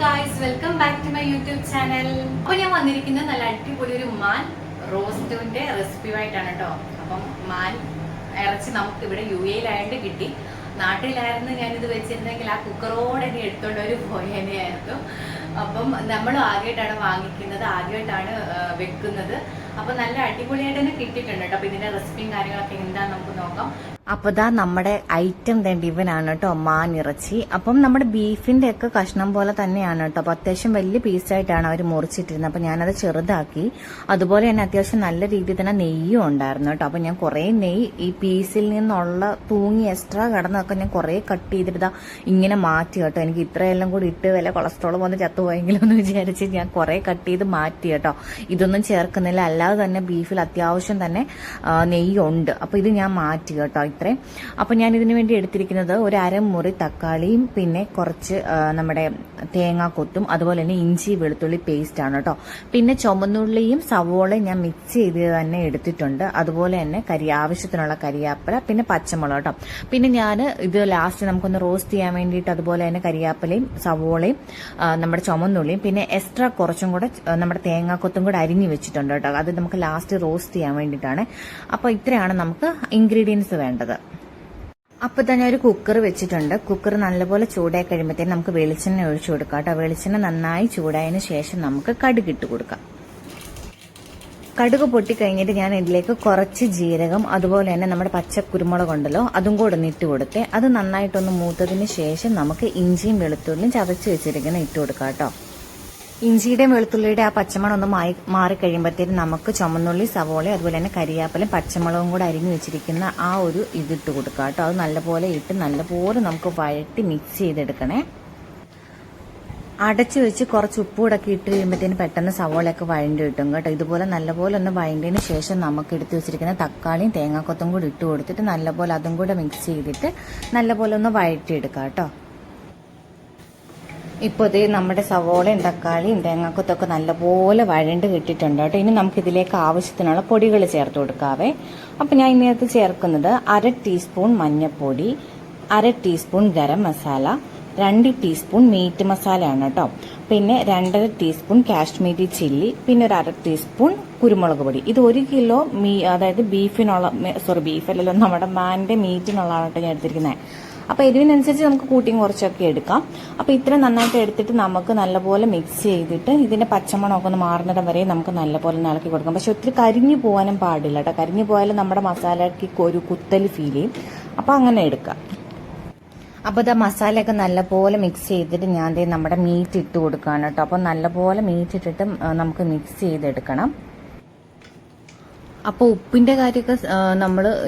Guys, welcome back to my YouTube channel. അപ്പോൾ ഞാൻ വന്നിരിക്കുന്നത് നല്ല അടിപൊളി ഒരു മാൻ റോസ്റ്റിന്റെ റെസിപ്പിയുമായിട്ടാണ് കേട്ടോ. അപ്പം മാൻ ഇറച്ചി നമുക്ക് ഇവിടെ UAE കിട്ടി. നാട്ടിലായിരുന്നു ഞാനിത് വെച്ചിരുന്നെങ്കിൽ ആ കുക്കറോടെ എടുത്തോണ്ട് ഒരു പോയനെയായിരുന്നു. അപ്പം നമ്മൾ ആദ്യമായിട്ടാണ് വാങ്ങിക്കുന്നത്, ആദ്യമായിട്ടാണ് വെക്കുന്നത്. അപ്പൊ നല്ല അടിപൊളിയായിട്ട് തന്നെ കിട്ടിയിട്ടുണ്ട് കേട്ടോ. അപ്പൊ ഇതിന്റെ റെസിപ്പിയും കാര്യങ്ങളൊക്കെ എന്താന്ന് നമുക്ക് നോക്കാം. അപ്പൊ ദാ നമ്മുടെ ഐറ്റം ഇവനാണ് കേട്ടോ, മാൻ ഇറച്ചി. അപ്പം നമ്മുടെ ബീഫിന്റെ ഒക്കെ കഷ്ണം പോലെ തന്നെയാണ് കേട്ടോ. അപ്പൊ അത്യാവശ്യം വലിയ പീസായിട്ടാണ് അവർ മുറിച്ചിട്ടിരുന്നത്. അപ്പൊ ഞാനത് ചെറുതാക്കി. അതുപോലെ തന്നെ അത്യാവശ്യം നല്ല രീതിയിൽ തന്നെ നെയ്യും ഉണ്ടായിരുന്നു കേട്ടോ. അപ്പൊ ഞാൻ കുറെ നെയ്യ് ഈ പീസിൽ നിന്നുള്ള തൂങ്ങി എക്സ്ട്രാ കടന്നൊക്കെ ഞാൻ കുറെ കട്ട് ചെയ്തിട്ട് ഇങ്ങനെ മാറ്റി കേട്ടോ. എനിക്ക് ഇത്രയെല്ലാം കൂടി ഇട്ട് വല്ല കൊളസ്ട്രോൾ വന്ന് ചത്തുപോയെങ്കിലും എന്ന് വിചാരിച്ച് ഞാൻ കുറെ കട്ട് ചെയ്ത് മാറ്റി കേട്ടോ. ഇതൊന്നും ചേർക്കുന്നില്ല, അല്ലാതെ തന്നെ ബീഫിൽ അത്യാവശ്യം തന്നെ നെയ്യുണ്ട്. അപ്പൊ ഇത് ഞാൻ മാറ്റി കേട്ടോ ഇത്രയും. അപ്പൊ ഞാൻ ഇതിനു വേണ്ടി എടുത്തിരിക്കുന്നത് ഒരു അരമുറി തക്കാളിയും പിന്നെ കുറച്ച് നമ്മുടെ തേങ്ങാക്കൊത്തും അതുപോലെ തന്നെ ഇഞ്ചി വെളുത്തുള്ളി പേസ്റ്റ് ആണ് കേട്ടോ. പിന്നെ ചുമന്നുള്ളിയും സവോളയും ഞാൻ മിക്സ് ചെയ്ത് തന്നെ എടുത്തിട്ടുണ്ട്. അതുപോലെ തന്നെ ആവശ്യത്തിനുള്ള കരിയാപ്പില പിന്നെ പച്ചമുളക് കേട്ടോ. പിന്നെ ഞാൻ ഇത് ലാസ്റ്റ് നമുക്കൊന്ന് റോസ്റ്റ് ചെയ്യാൻ വേണ്ടിയിട്ട് അതുപോലെ തന്നെ കരിയാപ്പിലയും സവോളയും നമ്മുടെ ചുമന്നുള്ളിയും പിന്നെ എക്സ്ട്രാ കുറച്ചും കൂടെ നമ്മുടെ തേങ്ങാക്കൊത്തും കൂടെ അരിഞ്ഞു വെച്ചിട്ടുണ്ട് കേട്ടോ. അത് നമുക്ക് ലാസ്റ്റ് റോസ്റ്റ് ചെയ്യാൻ വേണ്ടിയിട്ടാണ്. അപ്പൊ ഇത്രയാണ് നമുക്ക് ഇൻഗ്രീഡിയൻസ് വേണ്ടത്. അപ്പൊ തന്നെ ഒരു കുക്കർ വെച്ചിട്ടുണ്ട്. കുക്കർ നല്ലപോലെ ചൂടായി കഴിയുമ്പോഴത്തേക്കും നമുക്ക് വെളിച്ചെണ്ണ ഒഴിച്ചു കൊടുക്കാം കേട്ടോ. വെളിച്ചെണ്ണ നന്നായി ചൂടായതിനു ശേഷം നമുക്ക് കടുക് ഇട്ട് കൊടുക്കാം. കടുക് പൊട്ടിക്കഴിഞ്ഞിട്ട് ഞാൻ ഇതിലേക്ക് കുറച്ച് ജീരകം അതുപോലെ തന്നെ നമ്മുടെ പച്ച കുരുമുളക് ഉണ്ടല്ലോ അതും കൂടെ ഒന്ന് ഇട്ട് കൊടുത്തേ. അത് നന്നായിട്ടൊന്ന് മൂത്തതിന് ശേഷം നമുക്ക് ഇഞ്ചിയും വെളുത്തുള്ളിയും ചതച്ച് വെച്ചിരിക്കുന്ന ഇട്ട് കൊടുക്കാം കേട്ടോ. ഇഞ്ചിയുടെയും വെളുത്തുള്ളിയുടെ ആ പച്ചമണം ഒന്ന് മാറിക്കഴിയുമ്പോഴത്തേക്കും നമുക്ക് ചുമന്നുള്ളി സവോള അതുപോലെ തന്നെ കരിയാപ്പലും പച്ചമുളകും കൂടെ അരിഞ്ഞു വെച്ചിരിക്കുന്ന ആ ഒരു ഇതിട്ട് കൊടുക്കാം കേട്ടോ. അത് നല്ലപോലെ ഇട്ട് നല്ലപോലെ നമുക്ക് വഴറ്റി മിക്സ് ചെയ്തെടുക്കണേ. അടച്ചു വെച്ച് കുറച്ച് ഉപ്പൂടൊക്കെ ഇട്ട് കഴിയുമ്പോഴത്തേന് പെട്ടെന്ന് സവോളയൊക്കെ വഴണ്ടി കിട്ടും കേട്ടോ. ഇതുപോലെ നല്ലപോലെ ഒന്ന് വഴണ്ടിയതിന് ശേഷം നമുക്ക് എടുത്ത് വെച്ചിരിക്കുന്ന തക്കാളിയും തേങ്ങാക്കൊത്തും കൂടി ഇട്ട് കൊടുത്തിട്ട് നല്ലപോലെ അതും കൂടെ മിക്സ് ചെയ്തിട്ട് നല്ലപോലെ ഒന്ന് വഴറ്റിയെടുക്കാം കേട്ടോ. ഇപ്പോൾ ഇത് നമ്മുടെ സവോളയും തക്കാളിയും തേങ്ങാക്കൊത്തൊക്കെ നല്ലപോലെ വഴണ്ട് കിട്ടിയിട്ടുണ്ട് കേട്ടോ. ഇനി നമുക്ക് ഇതിലേക്ക് ആവശ്യത്തിനുള്ള പൊടികൾ ചേർത്ത് കൊടുക്കാവേ. അപ്പം ഞാൻ ഇതിനകത്ത് ചേർക്കുന്നത് 1/2 ടീസ്പൂൺ മഞ്ഞൾപ്പൊടി, 1/2 teaspoon garam masala, 2 teaspoon meet മസാലയാണ് കേട്ടോ. പിന്നെ 2.5 ടീസ്പൂൺ കാശ്മീരി ചില്ലി, പിന്നെ ഒരു 1/2 ടീസ്പൂൺ കുരുമുളക് പൊടി. ഇത് 1 കിലോ അതായത് ബീഫല്ലല്ലോ നമ്മുടെ മാൻ്റെ മീറ്റിനുള്ളതാണ് കേട്ടോ ഞാൻ എടുത്തിരിക്കുന്നത്. അപ്പൊ എരിവിനനുസരിച്ച് നമുക്ക് കൂട്ടിയും കുറച്ചൊക്കെ എടുക്കാം. അപ്പൊ ഇത്ര നന്നായിട്ട് എടുത്തിട്ട് നമുക്ക് നല്ലപോലെ മിക്സ് ചെയ്തിട്ട് ഇതിന്റെ പച്ചമണമൊക്കെ ഒന്ന് മാറുന്നിടം വരെ നമുക്ക് നല്ലപോലെ ഇളക്കി കൊടുക്കാം. പക്ഷെ ഒത്തിരി കരിഞ്ഞു പോകാനും പാടില്ല കേട്ടോ. കരിഞ്ഞു പോയാലും നമ്മുടെ മസാലയ്ക്ക് ഒരു കുത്തൽ ഫീൽ ചെയ്യും. അപ്പൊ അങ്ങനെ എടുക്കാം. അപ്പോൾ ഇത് മസാലയൊക്കെ നല്ലപോലെ മിക്സ് ചെയ്തിട്ട് ഞാൻ നമ്മുടെ മീറ്റ് ഇട്ട് കൊടുക്കുകയാണ് കേട്ടോ. അപ്പോൾ നല്ലപോലെ മീറ്റ് ഇട്ടിട്ട് നമുക്ക് മിക്സ് ചെയ്തെടുക്കണം. അപ്പോൾ ഉപ്പിന്റെ കാര്യമൊക്കെ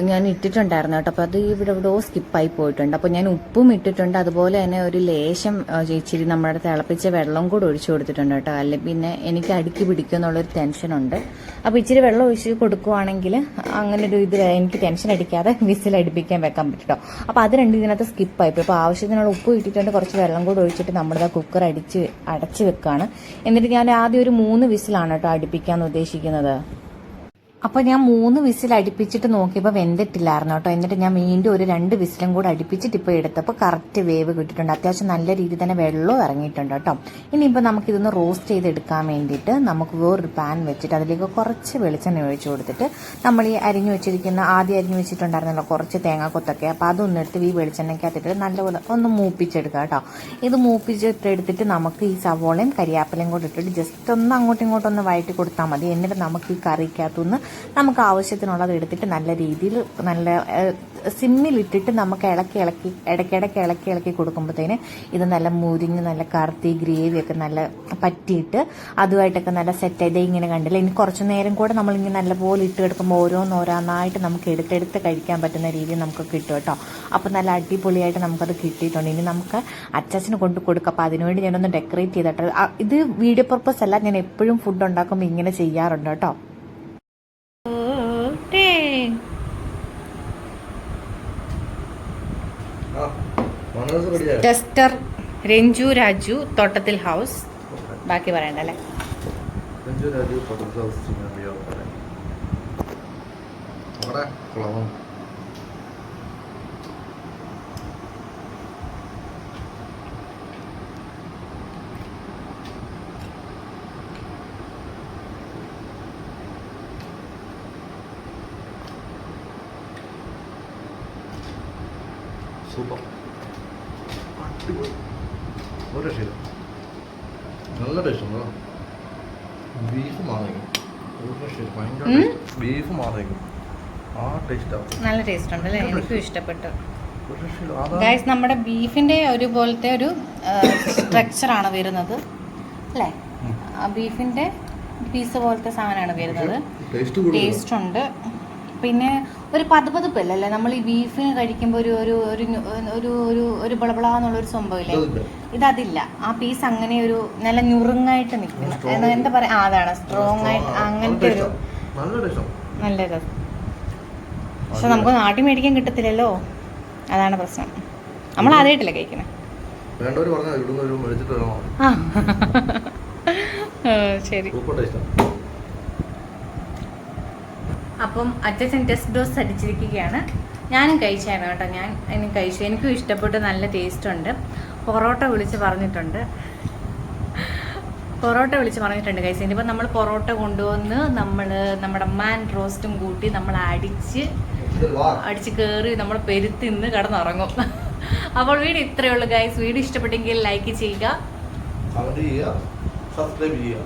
ഞാൻ ഇട്ടിട്ടുണ്ടായിരുന്നു കേട്ടോ. അപ്പോൾ അത് ഇവിടെ സ്കിപ്പായി പോയിട്ടുണ്ട്. അപ്പോൾ ഞാൻ ഉപ്പും ഇട്ടിട്ടുണ്ട്. അതുപോലെ തന്നെ ഒരു ലേശം ഇച്ചിരി നമ്മുടെ തിളപ്പിച്ച വെള്ളം കൂടെ ഒഴിച്ചു കൊടുത്തിട്ടുണ്ട് കേട്ടോ. അല്ലെ പിന്നെ എനിക്ക് അടുക്കി പിടിക്കും എന്നുള്ളൊരു ടെൻഷനുണ്ട്. അപ്പോൾ ഇച്ചിരി വെള്ളം ഒഴിച്ച് കൊടുക്കുവാണെങ്കിൽ അങ്ങനെ ഒരു ഇത് എനിക്ക് ടെൻഷൻ അടിക്കാതെ വിസിലടിപ്പിക്കാൻ വെക്കാൻ പറ്റും കേട്ടോ. അപ്പോൾ അത് രണ്ടും ഇതിനകത്ത് സ്കിപ്പായി പോയി. അപ്പോൾ ആവശ്യത്തിനുള്ള ഉപ്പ് ഇട്ടിട്ടുണ്ട്, കുറച്ച് വെള്ളം കൂടെ ഒഴിച്ചിട്ട് നമ്മളിതാ കുക്കർ അടച്ച് വെക്കുകയാണ്. എന്നിട്ട് ഞാൻ ആദ്യം ഒരു 3 വിസിലാണ് കേട്ടോ അടുപ്പിക്കാൻ ഉദ്ദേശിക്കുന്നത്. അപ്പോൾ ഞാൻ 3 വിസിൽ അടുപ്പിച്ചിട്ട് നോക്കിയപ്പോൾ വെന്തിട്ടില്ലായിരുന്നു കേട്ടോ. എന്നിട്ട് ഞാൻ വീണ്ടും ഒരു 2 വിസിലും കൂടെ അടുപ്പിച്ചിട്ട് ഇപ്പോൾ എടുത്തപ്പോൾ കറക്റ്റ് വേവ് കിട്ടിയിട്ടുണ്ട്. അത്യാവശ്യം നല്ല രീതിയിൽ തന്നെ വെള്ളവും ഇറങ്ങിയിട്ടുണ്ട് കേട്ടോ. ഇനിയിപ്പോൾ നമുക്കിതൊന്ന് റോസ്റ്റ് ചെയ്തെടുക്കാൻ വേണ്ടിയിട്ട് നമുക്ക് വേറൊരു പാൻ വെച്ചിട്ട് അതിലേക്ക് കുറച്ച് വെളിച്ചെണ്ണ ഒഴിച്ചു കൊടുത്തിട്ട് നമ്മൾ ഈ ആദ്യം അരിഞ്ഞു വെച്ചിട്ടുണ്ടായിരുന്നല്ലോ കുറച്ച് തേങ്ങാക്കൊത്തൊക്കെ, അപ്പോൾ അതൊന്നും എടുത്ത് ഈ വെളിച്ചെണ്ണയ്ക്കകത്തിട്ട് നല്ലപോലെ ഒന്ന് മൂപ്പിച്ചെടുക്കുക കേട്ടോ. ഇത് മൂപ്പിച്ചിട്ടെടുത്തിട്ട് നമുക്ക് ഈ സവോളയും കരിയാപ്പിലയും കൂടെ ഇട്ടിട്ട് ജസ്റ്റ് ഒന്ന് അങ്ങോട്ടും ഇങ്ങോട്ടും ഒന്ന് വഴറ്റി കൊടുത്താൽ മതി. എന്നിട്ട് നമുക്ക് ഈ കറിക്കകത്തുനിന്ന് നമുക്ക് ആവശ്യത്തിനുള്ളത് എടുത്തിട്ട് നല്ല രീതിയിൽ നല്ല സിമ്മിലിട്ടിട്ട് നമുക്ക് ഇടയ്ക്കിടയ്ക്ക് ഇളക്കി കൊടുക്കുമ്പോഴത്തേന് ഇത് നല്ല മുരിഞ്ഞ് നല്ല കറുത്തി ഗ്രേവിയൊക്കെ നല്ല പറ്റിയിട്ട് അതുമായിട്ടൊക്കെ നല്ല സെറ്റായിട്ട് ഇങ്ങനെ കണ്ടില്ല. ഇനി കുറച്ച് നേരം കൂടെ നമ്മളിങ്ങനെ നല്ലപോലെ ഇട്ട് കിടക്കുമ്പോൾ ഓരോന്നായിട്ട് നമുക്ക് എടുത്തെടുത്ത് കഴിക്കാൻ പറ്റുന്ന രീതിയിൽ നമുക്ക് കിട്ടും കേട്ടോ. അപ്പോൾ നല്ല അടിപൊളിയായിട്ട് നമുക്കത് കിട്ടിയിട്ടുണ്ട്. ഇനി നമുക്ക് അച്ചാച്ചന് കൊണ്ട് കൊടുക്കാം. അപ്പോൾ അതിനുവേണ്ടി ഞാനൊന്ന് ഡെക്കറേറ്റ് ചെയ്തിട്ട് ഇത് വീഡിയോ പർപ്പസ് അല്ല, ഞാൻ എപ്പോഴും ഫുഡ് ഉണ്ടാക്കുമ്പോൾ ഇങ്ങനെ ചെയ്യാറുണ്ട് കേട്ടോ. ടെസ്റ്റർ രഞ്ജു രാജു തോട്ടത്തിൽ ഹൗസ്. ബാക്കി പറയണ്ടല്ലേ. രഞ്ജു രാജു തോട്ടത്തിൽ ഹൗസ്. സൂപ്പർ, അടിപൊളി, ഒരു രക്ഷയില്ല, നല്ല ടേസ്റ്റ് ഉണ്ട്. ബീഫ് മാറിയേക്കും, ഒരു രക്ഷയില്ല, ഭയങ്കര ബീഫ് മാറിയേക്കും, ആ ടേസ്റ്റാണ്, നല്ല ടേസ്റ്റ് ഉണ്ട് അല്ലേ? എനിക്കും ഇഷ്ടപ്പെട്ടു ഒരു രക്ഷയില്ല. ഗൈസ്. നമ്മുടെ ബീഫിന്റെ ഒരുപോലത്തെ ഒരു സ്ട്രക്ചറാണ് വരുന്നത് അല്ലേ? ബീഫിന്റെ പീസ് പോലത്തെ സാധനമാണ് വരുന്നത്. ടേസ്റ്റ് ഉണ്ട്. പിന്നെ ഒരു പതുപതുപ്പല്ലേ നമ്മൾ ഈ ബീഫിന് കഴിക്കുമ്പോൾ ഒരു ഒരു ഒരു ഒരു ഒരു ഒരു ബളബളാന്നുള്ളൊരു സംഭവമില്ലേ? ഇതതില്ല. ആ പീസ് അങ്ങനെ ഒരു നല്ല ഞുറുങ്ങായിട്ട് നിൽക്കുന്നു. എന്താ പറയാ, അതാണ് സ്ട്രോങ് ആയിട്ട്, അങ്ങനത്തെ ഒരു നല്ല രസം. പക്ഷെ നമുക്ക് നാട്ടിൽ മേടിക്കാൻ കിട്ടത്തില്ലല്ലോ, അതാണ് പ്രശ്നം. നമ്മൾ ആദ്യമായിട്ടല്ലേ കഴിക്കുന്നത്. ശരി. അപ്പം അച്ഛൻ ടെസ്റ്റ് ഡോസ് അടിച്ചിരിക്കുകയാണ്. ഞാനും കഴിച്ചായിരുന്നു കേട്ടോ. എനിക്ക് കഴിച്ചു, എനിക്കും ഇഷ്ടപ്പെട്ടു, നല്ല ടേസ്റ്റ് ഉണ്ട്. പൊറോട്ട വിളിച്ച് പറഞ്ഞിട്ടുണ്ട് കഴിച്ചു. ഇനിയിപ്പോൾ നമ്മൾ പൊറോട്ട കൊണ്ടുവന്ന് നമ്മുടെ മാൻ റോസ്റ്റും കൂട്ടി നമ്മൾ അടിച്ച് കയറി നമ്മൾ പെരുത്തിന്ന് കിടന്നുറങ്ങും. അപ്പോൾ വീഡിയോ ഇത്രയേ ഉള്ളൂ ഗൈസ്. വീഡിയോ ഇഷ്ടപ്പെട്ടെങ്കിൽ ലൈക്ക് ചെയ്യുക, സബ്സ്ക്രൈബ് ചെയ്യുക.